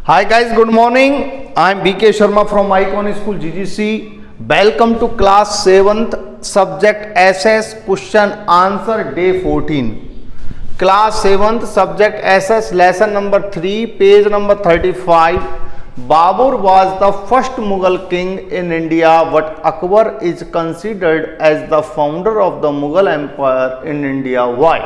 Hi guys, good morning. I am BK Sharma from Icon School GGC. Welcome to class 7th subject SS question answer day 14. Class 7th subject SS lesson number 3 page number 35. Babur was the first Mughal king in India, but Akbar is considered as the founder of the Mughal empire in India. Why?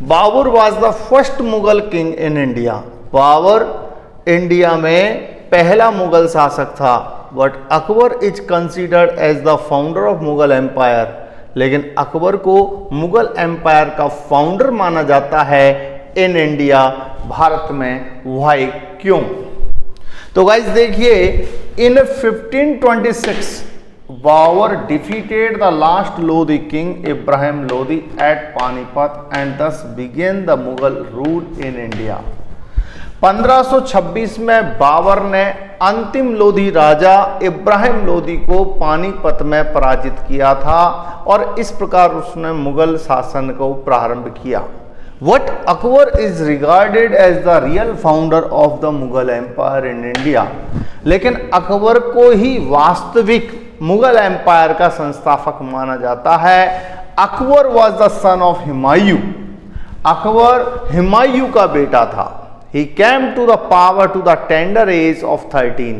Babur was the first Mughal king in India. Babur India में पहला मुगल शासक था, but Akbar is considered as the founder of Mughal empire, लेकिन अकबर को Mughal empire का founder माना जाता है इन इंडिया, भारत में। वाई, क्यों? तो गाइस देखिए, in 1526 Babur defeated the last Lodi king Ibrahim Lodi at Panipat and this began the Mughal rule in India. 1526 में बाबर ने अंतिम लोधी राजा इब्राहिम लोधी को पानीपत में पराजित किया था और इस प्रकार उसने मुगल शासन को प्रारंभ किया। But Akbar is regarded as the real founder of the Mughal empire in India, लेकिन अकबर को ही वास्तविक मुगल एम्पायर का संस्थापक माना जाता है। Akbar was the son of Humayun. Akbar Humayun का बेटा था। He came to the power to the tender age of 13.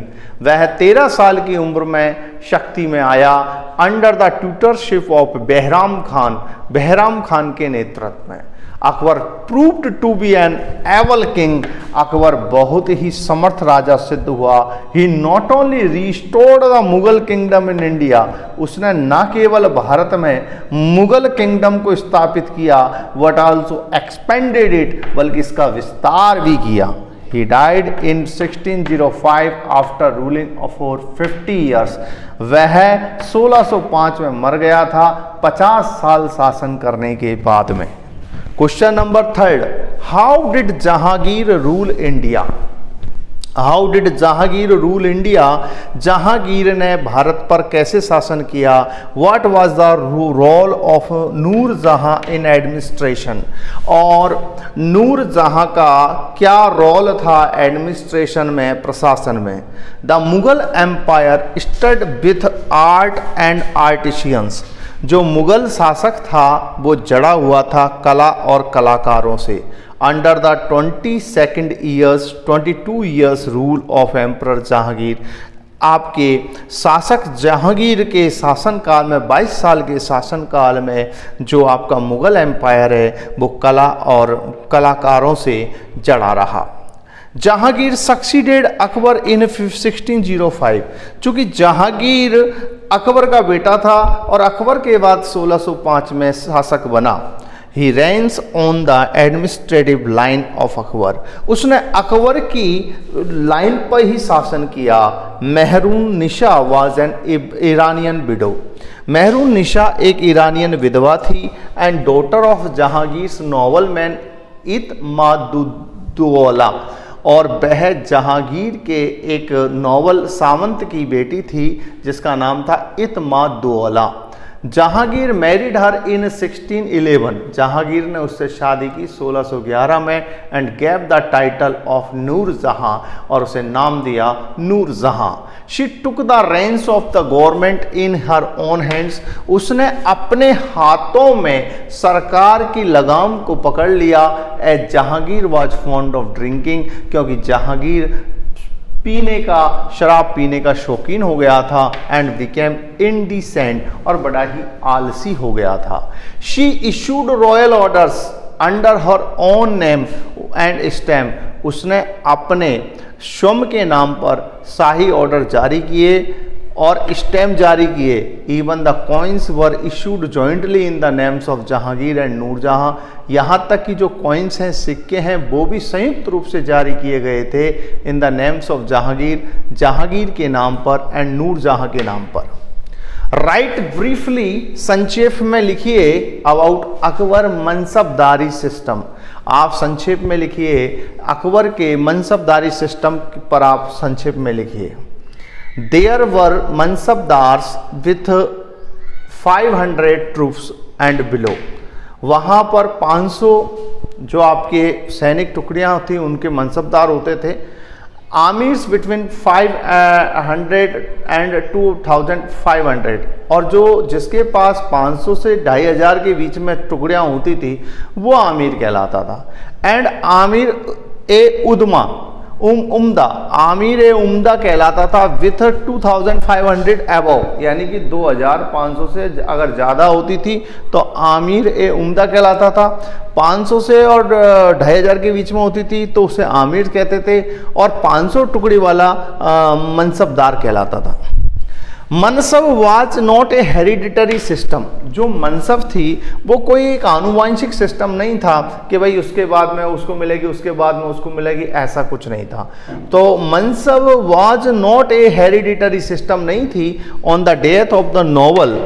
वह 13 साल की उम्र में शक्ति में आया under the tutorship of Bairam Khan के नेतृत्व में। Akbar proved to be an able king. Akbar बहुत ही समर्थ राजा सिद्ध हुआ। He not only restored the Mughal kingdom in India, उसने न केवल भारत में मुगल किंगडम को स्थापित किया, बट आल्सो एक्सपेंडेड इट, बल्कि इसका विस्तार भी किया। He died in 1605 after ruling for 50 years. वह 1605 में मर गया था 50 साल शासन करने के बाद में। Question number 3, how did Jahangir rule India? How did Jahangir rule India? Jahangir ने भारत पर कैसे शासन किया? What was the role of Nur Jahan in administration? और नूर जहां का क्या रोल था एडमिनिस्ट्रेशन में, प्रशासन में? The Mughal empire stud with art and artisans. जो मुगल शासक था वो जड़ा हुआ था कला और कलाकारों से। Under the 22 years rule of emperor Jahangir, आपके शासक जहांगीर के शासनकाल में 22 साल के शासनकाल में जो आपका मुगल एम्पायर है वो कला और कलाकारों से जड़ा रहा। जहांगीर सक्सीडेड अकबर इन 1605। चूंकि जहांगीर अकबर का बेटा था और अकबर के बाद 1605 में शासक बना। He reigns on the administrative line of Akbar, उसने अकबर की लाइन पर ही शासन किया। Mehrun Nisa was an Iranian widow. Mehrun Nisa एक ईरानियन विधवा थी and daughter of Jahangir noble man Itimaduddaulah, और वह जहांगीर के एक नॉवल सावंत की बेटी थी जिसका नाम था Itimaduddaulah. Jahangir married her in 1611। Jahangir ने उससे शादी की 1611 में and gave the title of Nur Jahan, और उसे नाम दिया Nur Jahan. She took the reins of the government in her own hands, उसने अपने हाथों में सरकार की लगाम को पकड़ लिया। As Jahangir was fond of drinking, क्योंकि जहांगीर शराब पीने का शौकीन हो गया था एंड बिकेम इंडिसेंट, और बड़ा ही आलसी हो गया था। She issued royal orders under her own name and stamp, उसने अपने स्वयं के नाम पर शाही ऑर्डर जारी किए और स्टैम्प जारी किए। Even the coins were issued jointly in the names of Jahangir and Nur Jahan, यहाँ तक कि जो कॉइन्स हैं, सिक्के हैं, वो भी संयुक्त रूप से जारी किए गए थे इन द नेम्स ऑफ जहांगीर के नाम पर एंड नूरजहां के नाम पर। राइट ब्रीफली, संक्षेप में लिखिए अबाउट अकबर मनसबदारी सिस्टम। आप संक्षेप में लिखिए अकबर के मनसबदारी सिस्टम पर, आप संक्षेप में लिखिए। There were mansabdars with 500 troops and below. वहाँ पर 500 जो आपके सैनिक टुकड़ियाँ थी उनके मनसबदार होते थे। आमिर्स बिटवीन 500 एंड 2500, और जो जिसके पास 500 से 2500 के बीच में टुकड़ियां होती थी वो आमिर कहलाता था। एंड आमिर ए उदमा उम्दा, आमिर ए उम्दा कहलाता था विथ 2500 अबव, यानी कि 2500 से अगर ज़्यादा होती थी तो आमिर ए उम्दा कहलाता था। 500 से और 2500 के बीच में होती थी तो उसे आमिर कहते थे, और 500 टुकड़ी वाला मनसबदार कहलाता था। Mansab was not a hereditary system, जो मनसब थी वो कोई एक आनुवांशिक सिस्टम नहीं था कि भाई उसके बाद में उसको मिलेगी, उसके बाद में उसको मिलेगी, ऐसा कुछ नहीं था। तो mansab was not a hereditary system नहीं थी। On the death of the noble,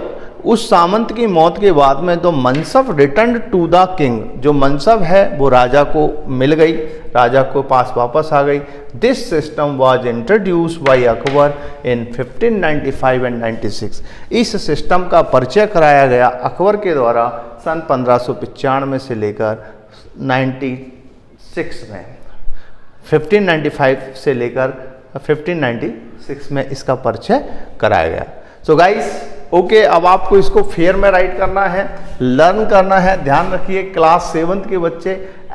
उस सामंत की मौत के बाद में तो mansab return to the king, जो मनसब है वो राजा को मिल गई, राजा को पास वापस आ गई। This system was introduce by Akbar in 1595 and 96। इस सिस्टम का परिचय कराया गया अकबर के द्वारा सन 1595 से लेकर 96 में, 1595 से लेकर 1596 में इसका परिचय कराया गया। सो गाइस ओके, अब आपको इसको फेयर में राइट करना है, लर्न करना है। ध्यान रखिए क्लास 7th के बच्चे,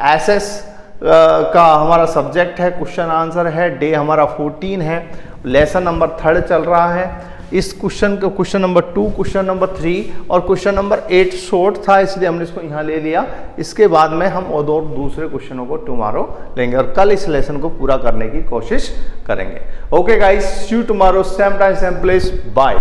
एसएस का हमारा सब्जेक्ट है, क्वेश्चन आंसर है, डे हमारा 14 है, लेसन नंबर 3 चल रहा है। इस क्वेश्चन को क्वेश्चन नंबर 2, क्वेश्चन नंबर 3 और क्वेश्चन नंबर 8 शॉर्ट था, इसलिए हमने इसको यहाँ ले लिया। इसके बाद में हम और दूसरे क्वेश्चनों को टुमारो लेंगे और कल इस लेसन को पूरा करने की कोशिश करेंगे। Okay guys, see you tomorrow, same time same place, bye.